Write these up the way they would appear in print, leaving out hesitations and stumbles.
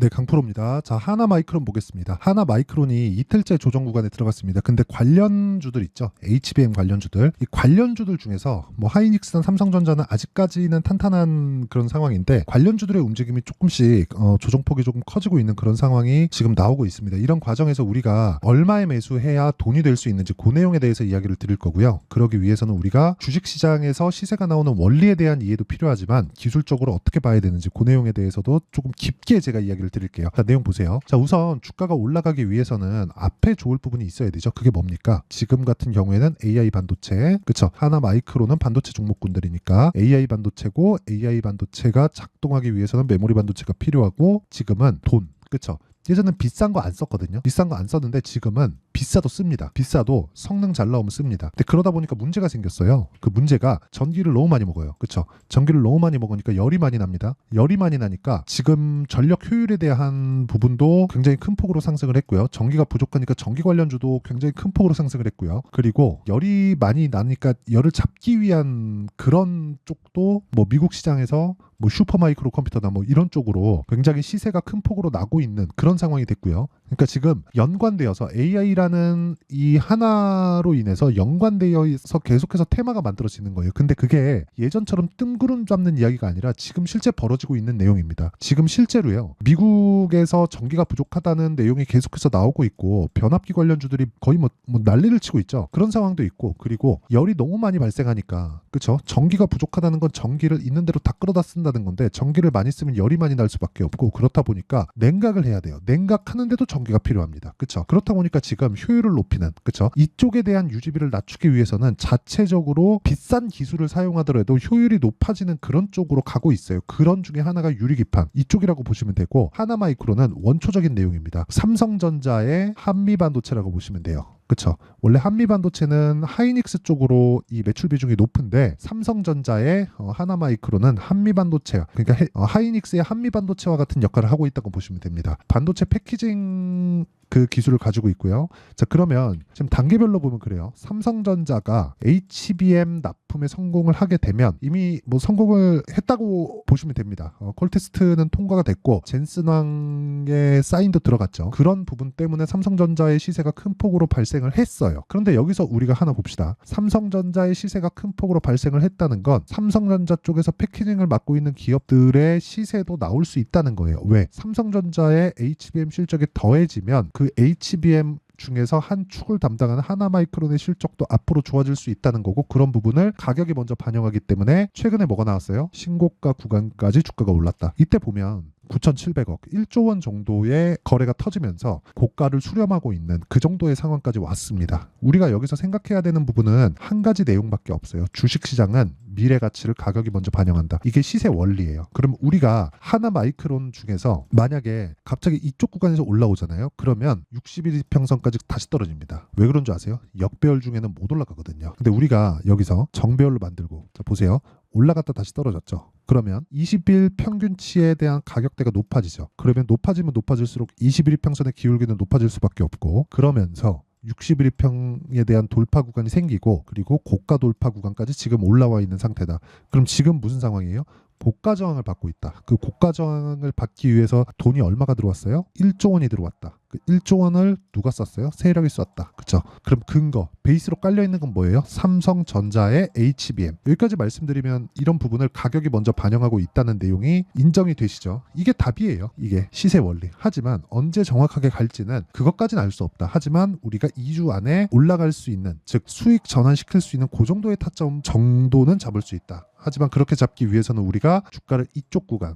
네, 강프로입니다. 자, 하나마이크론 보겠습니다. 하나마이크론이 이틀째 조정 구간에 들어갔습니다. 근데 관련주들 있죠. HBM 관련주들. 이 관련주들 중에서 뭐 하이닉스나 삼성전자는 아직까지는 탄탄한 그런 상황인데 관련주들의 움직임이 조금씩 조정폭이 조금 커지고 있는 그런 상황이 지금 나오고 있습니다. 이런 과정에서 우리가 얼마에 매수해야 돈이 될 수 있는지 그 내용에 대해서 이야기를 드릴 거고요. 그러기 위해서는 우리가 주식시장에서 시세가 나오는 원리에 대한 이해도 필요하지만 기술적으로 어떻게 봐야 되는지 그 내용에 대해서도 조금 깊게 제가 이야기를 드릴게요. 자, 내용 보세요. 자, 우선 주가가 올라가기 위해서는 앞에 좋을 부분이 있어야 되죠. 그게 뭡니까? 지금 같은 경우에는 AI 반도체, 그쵸? 하나마이크론은 반도체 종목군들이니까 AI 반도체고, AI 반도체가 작동하기 위해서는 메모리 반도체가 필요하고, 지금은 돈, 그쵸? 예전엔 비싼 거 안 썼거든요. 비싼 거 안 썼는데 지금은 비싸도 씁니다. 비싸도 성능 잘 나오면 씁니다. 근데 그러다 보니까 문제가 생겼어요. 그 문제가 전기를 너무 많이 먹어요. 그쵸? 전기를 너무 많이 먹으니까 열이 많이 납니다. 열이 많이 나니까 지금 전력 효율에 대한 부분도 굉장히 큰 폭으로 상승을 했고요. 전기가 부족하니까 전기 관련주도 굉장히 큰 폭으로 상승을 했고요. 그리고 열이 많이 나니까 열을 잡기 위한 그런 쪽도 뭐 미국 시장에서 뭐 슈퍼마이크로 컴퓨터나 뭐 이런 쪽으로 굉장히 시세가 큰 폭으로 나고 있는 그런 상황이 됐고요. 그러니까 지금 연관되어서 AI라는 이 하나로 인해서 연관되어서 계속해서 테마가 만들어지는 거예요. 근데 그게 예전처럼 뜬구름 잡는 이야기가 아니라 지금 실제 벌어지고 있는 내용입니다. 지금 실제로요. 미국에서 전기가 부족하다는 내용이 계속해서 나오고 있고 변압기 관련주들이 거의 뭐 난리를 치고 있죠. 그런 상황도 있고 그리고 열이 너무 많이 발생하니까 그렇죠. 전기가 부족하다는 건 전기를 있는 대로 다 끌어다 쓴다는 건데 전기를 많이 쓰면 열이 많이 날 수밖에 없고 그렇다 보니까 냉각을 해야 돼요. 냉각하는데도 전기가 필요합니다. 그렇죠? 그렇다 보니까 지금 효율을 높이는 그렇죠? 이쪽에 대한 유지비를 낮추기 위해서는 자체적으로 비싼 기술을 사용하더라도 효율이 높아지는 그런 쪽으로 가고 있어요. 그런 중에 하나가 유리기판 이쪽이라고 보시면 되고 하나마이크론은 원초적인 내용입니다. 삼성전자의 한미반도체라고 보시면 돼요. 그렇죠. 원래 한미반도체는 하이닉스 쪽으로 이 매출 비중이 높은데 삼성전자의 하나마이크론은 한미반도체 그러니까 하이닉스의 한미반도체와 같은 역할을 하고 있다고 보시면 됩니다. 반도체 패키징 그 기술을 가지고 있고요. 자, 그러면 지금 단계별로 보면 그래요. 삼성전자가 HBM 납품에 성공을 하게 되면 이미 뭐 성공을 했다고 보시면 됩니다. 콜 테스트는 통과가 됐고 젠슨왕의 사인도 들어갔죠. 그런 부분 때문에 삼성전자의 시세가 큰 폭으로 발생을 했어요. 그런데 여기서 우리가 하나 봅시다. 삼성전자의 시세가 큰 폭으로 발생을 했다는 건 삼성전자 쪽에서 패키징을 맡고 있는 기업들의 시세도 나올 수 있다는 거예요. 왜? 삼성전자의 HBM 실적이 더해지면 그 HBM 중에서 한 축을 담당하는 하나마이크론의 실적도 앞으로 좋아질 수 있다는 거고 그런 부분을 가격이 먼저 반영하기 때문에 최근에 뭐가 나왔어요? 신고가 구간까지 주가가 올랐다. 이때 보면 9,700억, 1조 원 정도의 거래가 터지면서 고가를 수렴하고 있는 그 정도의 상황까지 왔습니다. 우리가 여기서 생각해야 되는 부분은 한 가지 내용밖에 없어요. 주식시장은 미래 가치를 가격이 먼저 반영한다. 이게 시세 원리예요. 그럼 우리가 하나마이크론 중에서 만약에 갑자기 이쪽 구간에서 올라오잖아요. 그러면 61이평선까지 다시 떨어집니다. 왜 그런 줄 아세요? 역배열 중에는 못 올라가거든요. 근데 우리가 여기서 정배열로 만들고 자 보세요. 올라갔다 다시 떨어졌죠. 그러면 20일 평균치에 대한 가격대가 높아지죠. 그러면 높아지면 높아질수록 21일 평선의 기울기는 높아질 수밖에 없고 그러면서 61평에 대한 돌파 구간이 생기고 그리고 고가 돌파 구간까지 지금 올라와 있는 상태다. 그럼 지금 무슨 상황이에요? 고가 저항을 받고 있다. 그 고가 저항을 받기 위해서 돈이 얼마가 들어왔어요? 1조 원이 들어왔다. 그 1조 원을 누가 썼어요? 세력이 썼다. 그렇죠? 그럼 근거, 베이스로 깔려 있는 건 뭐예요? 삼성전자의 HBM. 여기까지 말씀드리면 이런 부분을 가격이 먼저 반영하고 있다는 내용이 인정이 되시죠? 이게 답이에요. 이게 시세 원리. 하지만 언제 정확하게 갈지는 그것까지는 알 수 없다. 하지만 우리가 2주 안에 올라갈 수 있는 즉 수익 전환시킬 수 있는 그 정도의 타점 정도는 잡을 수 있다. 하지만 그렇게 잡기 위해서는 우리가 주가를 이쪽 구간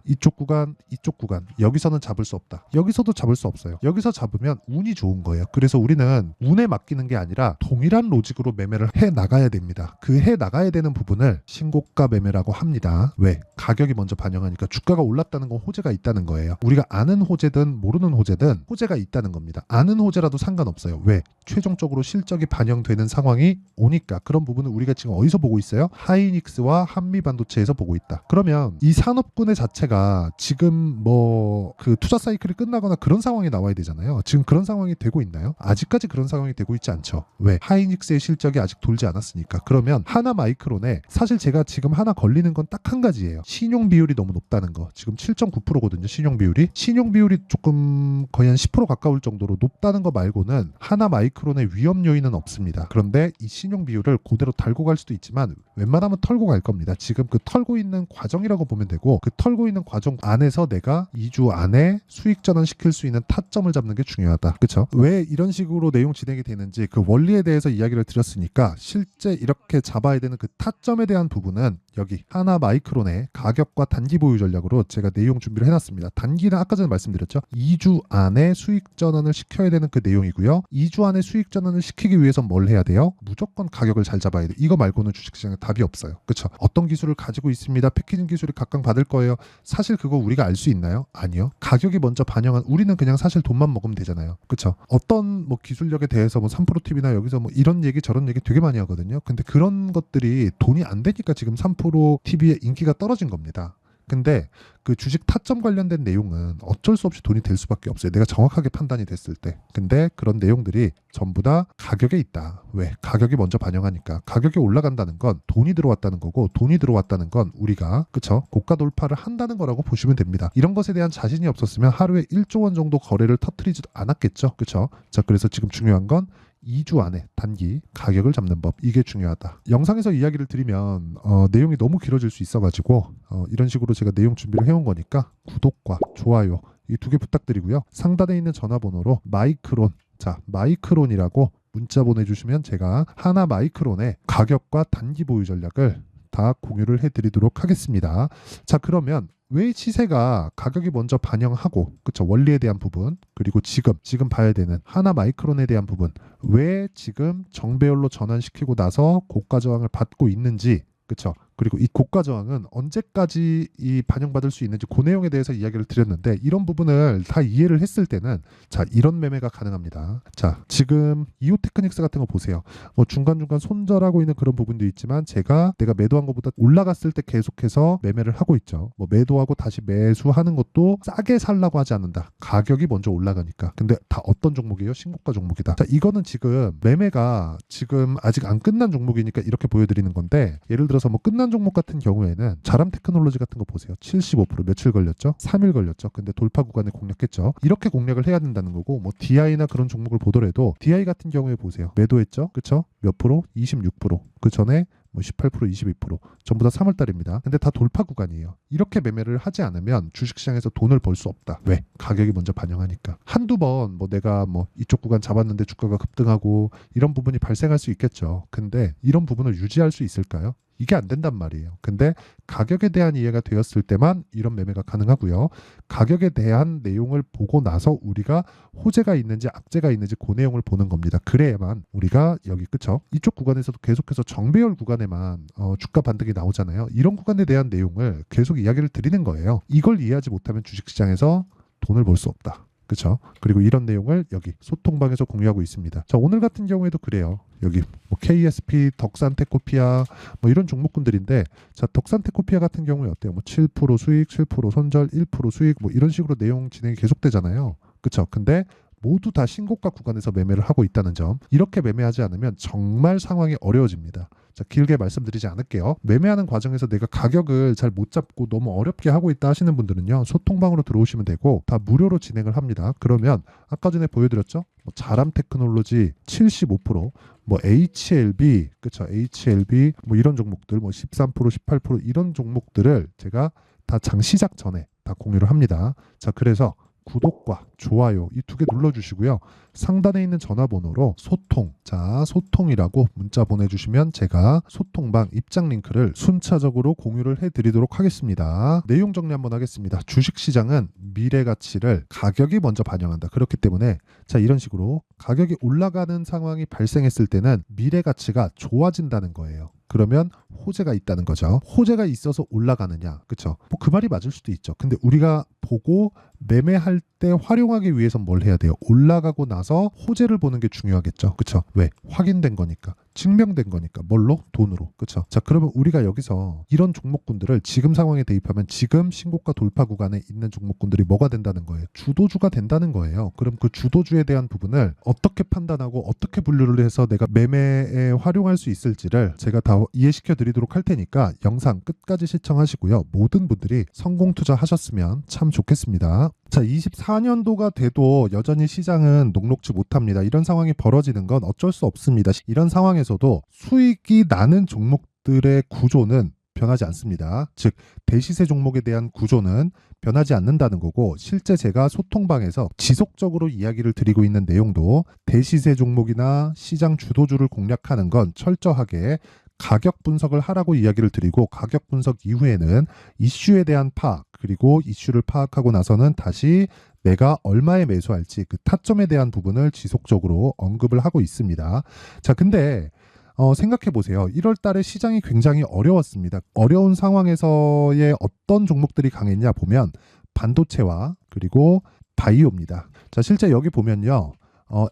여기서는 잡을 수 없다. 여기서도 잡을 수 없어요. 여기서 잡으면 운이 좋은 거예요. 그래서 우리는 운에 맡기는 게 아니라 동일한 로직으로 매매를 해 나가야 됩니다. 그 해 나가야 되는 부분을 신고가 매매라고 합니다. 왜? 가격이 먼저 반영하니까 주가가 올랐다는 건 호재가 있다는 거예요. 우리가 아는 호재든 모르는 호재든 호재가 있다는 겁니다. 아는 호재라도 상관없어요. 왜? 최종적으로 실적이 반영되는 상황이 오니까 그런 부분을 우리가 지금 어디서 보고 있어요? 하이닉스와 한미 한미 반도체에서 보고 있다. 그러면 이 산업군의 자체가 지금 뭐 그 투자 사이클이 끝나거나 그런 상황이 나와야 되잖아요. 지금 그런 상황이 되고 있나요? 아직까지 그런 상황이 되고 있지 않죠. 왜? 하이닉스의 실적이 아직 돌지 않았으니까. 그러면 하나 마이크론에 사실 제가 지금 하나 걸리는 건 딱 한 가지예요. 신용 비율이 너무 높다는 거. 지금 7.9%거든요. 신용 비율이. 신용 비율이 조금 거의 한 10% 가까울 정도로 높다는 거 말고는 하나 마이크론의 위험 요인은 없습니다. 그런데 이 신용 비율을 그대로 달고 갈 수도 있지만 웬만하면 털고 갈 겁니다. 지금 그 털고 있는 과정이라고 보면 되고, 그 털고 있는 과정 안에서 내가 2주 안에 수익 전환시킬 수 있는 타점을 잡는 게 중요하다. 그렇죠? 왜 이런 식으로 내용 진행이 되는지 그 원리에 대해서 이야기를 드렸으니까 실제 이렇게 잡아야 되는 그 타점에 대한 부분은 여기 하나 마이크론의 가격과 단기 보유 전략으로 제가 내용 준비를 해놨습니다. 단기는 아까 전에 말씀드렸죠. 2주 안에 수익 전환을 시켜야 되는 그 내용이고요. 2주 안에 수익 전환을 시키기 위해서 뭘 해야 돼요? 무조건 가격을 잘 잡아야 돼. 이거 말고는 주식시장에 답이 없어요. 그렇죠? 어떤 기술을 가지고 있습니다. 패키징 기술이 각광받을 거예요. 사실 그거 우리가 알 수 있나요? 아니요. 가격이 먼저 반영한, 우리는 그냥 사실 돈만 먹으면 되잖아요. 그렇죠? 어떤 뭐 기술력에 대해서 뭐 3프로TV나 여기서 뭐 이런 얘기 저런 얘기 되게 많이 하거든요. 근데 그런 것들이 돈이 안 되니까 지금 3프로TV의 인기가 떨어진 겁니다. 근데 그 주식 타점 관련된 내용은 어쩔 수 없이 돈이 될 수밖에 없어요. 내가 정확하게 판단이 됐을 때. 근데 그런 내용들이 전부 다 가격에 있다. 왜? 가격이 먼저 반영하니까. 가격이 올라간다는 건 돈이 들어왔다는 거고, 돈이 들어왔다는 건 우리가, 그쵸? 고가 돌파를 한다는 거라고 보시면 됩니다. 이런 것에 대한 자신이 없었으면 하루에 1조 원 정도 거래를 터뜨리지도 않았겠죠. 그쵸? 자, 그래서 지금 중요한 건 2주 안에 단기 가격을 잡는 법, 이게 중요하다. 영상에서 이야기를 드리면 내용이 너무 길어질 수 있어가지고 이런 식으로 제가 내용 준비를 해온 거니까 구독과 좋아요 이 2개 부탁드리고요. 상단에 있는 전화번호로 마이크론, 자 마이크론이라고 문자 보내주시면 제가 하나 마이크론의 가격과 단기 보유 전략을 다 공유를 해드리도록 하겠습니다. 자, 그러면 왜 시세가 가격이 먼저 반영하고, 그쵸, 원리에 대한 부분, 그리고 지금 봐야 되는 하나 마이크론에 대한 부분, 왜 지금 정배열로 전환시키고 나서 고가 저항을 받고 있는지, 그쵸, 그리고 이 고가 저항은 언제까지 이 반영받을 수 있는지, 그 내용에 대해서 이야기를 드렸는데, 이런 부분을 다 이해를 했을 때는 자, 이런 매매가 가능합니다. 자, 지금 이오테크닉스 같은 거 보세요. 뭐 중간중간 손절하고 있는 그런 부분도 있지만 내가 매도한 것보다 올라갔을 때 계속해서 매매를 하고 있죠. 뭐 매도하고 다시 매수하는 것도 싸게 살라고 하지 않는다. 가격이 먼저 올라가니까. 근데 다 어떤 종목이에요? 신고가 종목이다. 자, 이거는 지금 매매가 지금 아직 안 끝난 종목이니까 이렇게 보여드리는 건데, 예를 들어서 뭐 끝난 종목 같은 경우에는 자람 테크놀로지 같은 거 보세요. 75% 며칠 걸렸죠? 3일 걸렸죠. 근데 돌파 구간에 공략했죠. 이렇게 공략을 해야 된다는 거고, 뭐 DI나 그런 종목을 보더라도 DI 같은 경우에 보세요. 매도했죠? 그쵸? 몇 프로? 26%. 그 전에 뭐 18%, 22% 전부 다 3월 달입니다. 근데 다 돌파 구간이에요. 이렇게 매매를 하지 않으면 주식시장에서 돈을 벌 수 없다. 왜? 가격이 먼저 반영하니까. 한두 번 뭐 내가 뭐 이쪽 구간 잡았는데 주가가 급등하고 이런 부분이 발생할 수 있겠죠. 근데 이런 부분을 유지할 수 있을까요? 이게 안 된단 말이에요. 근데 가격에 대한 이해가 되었을 때만 이런 매매가 가능하고요. 가격에 대한 내용을 보고 나서 우리가 호재가 있는지 악재가 있는지 그 내용을 보는 겁니다. 그래야만 우리가 여기, 그쵸? 이쪽 구간에서도 계속해서 정배열 구간에만 주가 반등이 나오잖아요. 이런 구간에 대한 내용을 계속 이야기를 드리는 거예요. 이걸 이해하지 못하면 주식시장에서 돈을 벌 수 없다. 그렇죠? 그리고 이런 내용을 여기 소통방에서 공유하고 있습니다. 자, 오늘 같은 경우에도 그래요. 여기 뭐 KSP, 덕산테코피아 뭐 이런 종목군들인데, 자, 덕산테코피아 같은 경우에 어때요? 뭐 7% 수익, 7% 손절, 1% 수익, 뭐 이런 식으로 내용 진행이 계속되잖아요. 그렇죠? 근데 모두 다 신고가 구간에서 매매를 하고 있다는 점, 이렇게 매매하지 않으면 정말 상황이 어려워집니다. 자, 길게 말씀드리지 않을게요. 매매하는 과정에서 내가 가격을 잘 못 잡고 너무 어렵게 하고 있다 하시는 분들은요, 소통방으로 들어오시면 되고 다 무료로 진행을 합니다. 그러면 아까 전에 보여드렸죠? 뭐 자람 테크놀로지 75%, 뭐 HLB, 그쵸? HLB 뭐 이런 종목들, 뭐 13%, 18% 이런 종목들을 제가 다 장 시작 전에 다 공유를 합니다. 자, 그래서 구독과 좋아요 이 2개 눌러주시고요. 상단에 있는 전화번호로 소통, 자 소통이라고 문자 보내주시면 제가 소통방 입장 링크를 순차적으로 공유를 해드리도록 하겠습니다. 내용 정리 한번 하겠습니다. 주식시장은 미래 가치를 가격이 먼저 반영한다. 그렇기 때문에 자, 이런 식으로 가격이 올라가는 상황이 발생했을 때는 미래 가치가 좋아진다는 거예요. 그러면 호재가 있다는 거죠. 호재가 있어서 올라가느냐, 그쵸? 뭐 그 말이 맞을 수도 있죠. 근데 우리가 보고 매매할 때 활용하기 위해서 뭘 해야 돼요? 올라가고 나서 호재를 보는 게 중요하겠죠. 그쵸? 왜? 확인된 거니까. 증명된 거니까. 뭘로? 돈으로. 그쵸? 자, 그러면 우리가 여기서 이런 종목군들을 지금 상황에 대입하면 지금 신고가 돌파 구간에 있는 종목군들이 뭐가 된다는 거예요? 주도주가 된다는 거예요. 그럼 그 주도주에 대한 부분을 어떻게 판단하고 어떻게 분류를 해서 내가 매매에 활용할 수 있을지를 제가 다 이해시켜 드리도록 할 테니까 영상 끝까지 시청하시고요. 모든 분들이 성공 투자하셨으면 참 좋겠습니다. 자, 24년도가 돼도 여전히 시장은 녹록지 못합니다. 이런 상황이 벌어지는 건 어쩔 수 없습니다. 이런 상황에서도 수익이 나는 종목들의 구조는 변하지 않습니다. 즉, 대시세 종목에 대한 구조는 변하지 않는다는 거고, 실제 제가 소통방에서 지속적으로 이야기를 드리고 있는 내용도 대시세 종목이나 시장 주도주를 공략하는 건 철저하게 가격 분석을 하라고 이야기를 드리고, 가격 분석 이후에는 이슈에 대한 파악, 그리고 이슈를 파악하고 나서는 다시 내가 얼마에 매수할지 그 타점에 대한 부분을 지속적으로 언급을 하고 있습니다. 자, 근데 생각해 보세요. 1월 달에 시장이 굉장히 어려웠습니다. 어려운 상황에서의 어떤 종목들이 강했냐 보면 반도체와 그리고 바이오입니다. 자, 실제 여기 보면요.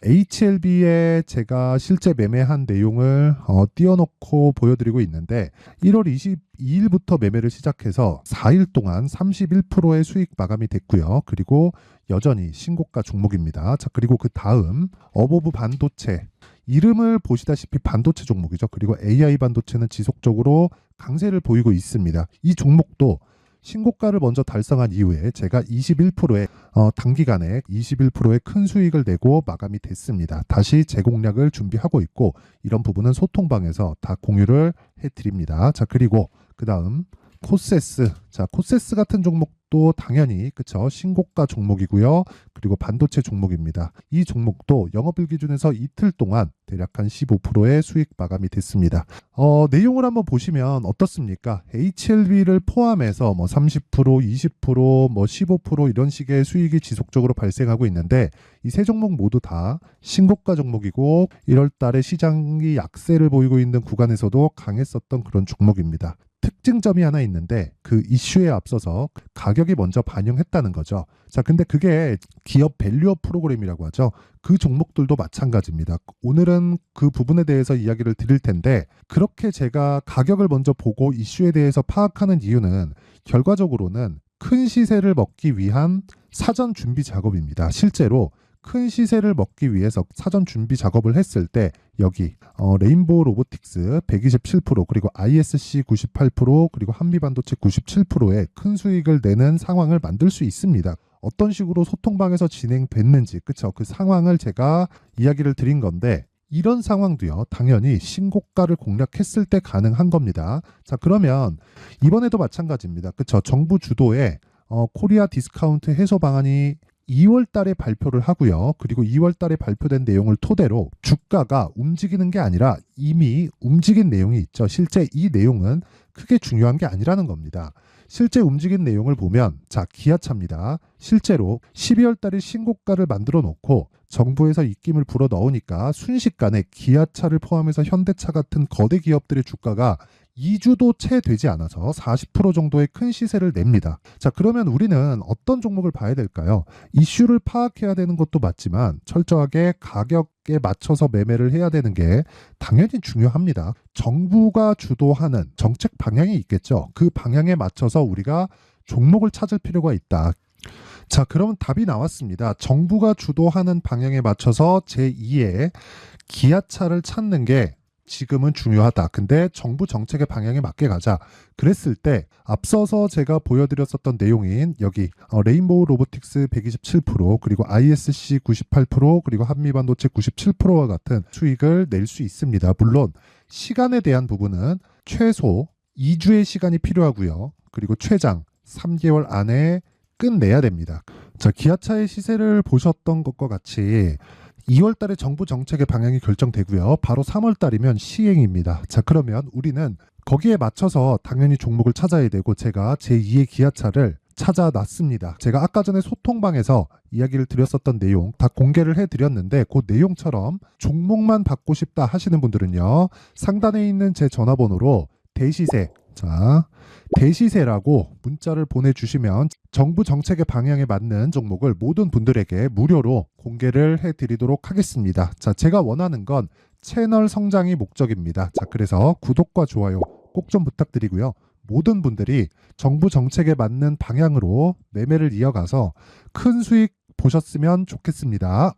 HLB에 제가 실제 매매한 내용을 띄워놓고 보여드리고 있는데 1월 22일부터 매매를 시작해서 4일 동안 31%의 수익 마감이 됐고요. 그리고 여전히 신고가 종목입니다. 자, 그리고 그 다음 어보브 반도체, 이름을 보시다시피 반도체 종목이죠. 그리고 AI 반도체는 지속적으로 강세를 보이고 있습니다. 이 종목도 신고가를 먼저 달성한 이후에 제가 21%의 단기간에 21%의 큰 수익을 내고 마감이 됐습니다. 다시 재공략을 준비하고 있고, 이런 부분은 소통방에서 다 공유를 해드립니다. 자, 그리고 그 다음 코세스. 자, 코세스 같은 종목도 당연히 그쵸, 신고가 종목이고요. 그리고 반도체 종목입니다. 이 종목도 영업일 기준에서 이틀 동안 대략 한 15%의 수익 마감이 됐습니다. 내용을 한번 보시면 어떻습니까? HLB를 포함해서 뭐 30%, 20%, 뭐 15% 이런 식의 수익이 지속적으로 발생하고 있는데, 이 세 종목 모두 다 신고가 종목이고 1월 달에 시장이 약세를 보이고 있는 구간에서도 강했었던 그런 종목입니다. 특징점이 하나 있는데 그 이슈에 앞서서 가격이 먼저 반영했다는 거죠. 자, 근데 그게 기업 밸류업 프로그램이라고 하죠. 그 종목들도 마찬가지입니다. 오늘은 그 부분에 대해서 이야기를 드릴 텐데, 그렇게 제가 가격을 먼저 보고 이슈에 대해서 파악하는 이유는 결과적으로는 큰 시세를 먹기 위한 사전 준비 작업입니다. 실제로 큰 시세를 먹기 위해서 사전 준비 작업을 했을 때 여기 레인보우 로보틱스 127%, 그리고 ISC 98%, 그리고 한미반도체 97%의 큰 수익을 내는 상황을 만들 수 있습니다. 어떤 식으로 소통방에서 진행됐는지, 그쵸? 그 상황을 제가 이야기를 드린 건데, 이런 상황도요, 당연히 신고가를 공략했을 때 가능한 겁니다. 자, 그러면 이번에도 마찬가지입니다. 그쵸? 정부 주도의 코리아 디스카운트 해소 방안이 2월 달에 발표를 하고요. 그리고 2월 달에 발표된 내용을 토대로 주가가 움직이는 게 아니라 이미 움직인 내용이 있죠. 실제 이 내용은 크게 중요한 게 아니라는 겁니다. 실제 움직인 내용을 보면, 자, 기아차입니다. 실제로 12월 달에 신고가를 만들어 놓고 정부에서 입김을 불어 넣으니까 순식간에 기아차를 포함해서 현대차 같은 거대 기업들의 주가가 2주도 채 되지 않아서 40% 정도의 큰 시세를 냅니다. 자, 그러면 우리는 어떤 종목을 봐야 될까요? 이슈를 파악해야 되는 것도 맞지만 철저하게 가격에 맞춰서 매매를 해야 되는 게 당연히 중요합니다. 정부가 주도하는 정책 방향이 있겠죠. 그 방향에 맞춰서 우리가 종목을 찾을 필요가 있다. 자, 그러면 답이 나왔습니다. 정부가 주도하는 방향에 맞춰서 제2의 기아차를 찾는 게 지금은 중요하다. 근데 정부 정책의 방향에 맞게 가자. 그랬을 때 앞서서 제가 보여드렸었던 내용인 여기 레인보우 로보틱스 127%, 그리고 ISC 98%, 그리고 한미반도체 97%와 같은 수익을 낼 수 있습니다. 물론 시간에 대한 부분은 최소 2주의 시간이 필요하고요. 그리고 최장 3개월 안에 끝내야 됩니다. 자, 기아차의 시세를 보셨던 것과 같이 2월 달에 정부 정책의 방향이 결정되고요. 바로 3월 달이면 시행입니다. 자, 그러면 우리는 거기에 맞춰서 당연히 종목을 찾아야 되고, 제가 제2의 기아차를 찾아놨습니다. 제가 아까 전에 소통방에서 이야기를 드렸었던 내용 다 공개를 해드렸는데, 그 내용처럼 종목만 받고 싶다 하시는 분들은요, 상단에 있는 제 전화번호로 대시세 자, 대시세라고 문자를 보내주시면 정부 정책의 방향에 맞는 종목을 모든 분들에게 무료로 공개를 해드리도록 하겠습니다. 자, 제가 원하는 건 채널 성장이 목적입니다. 자, 그래서 구독과 좋아요 꼭 좀 부탁드리고요. 모든 분들이 정부 정책에 맞는 방향으로 매매를 이어가서 큰 수익 보셨으면 좋겠습니다.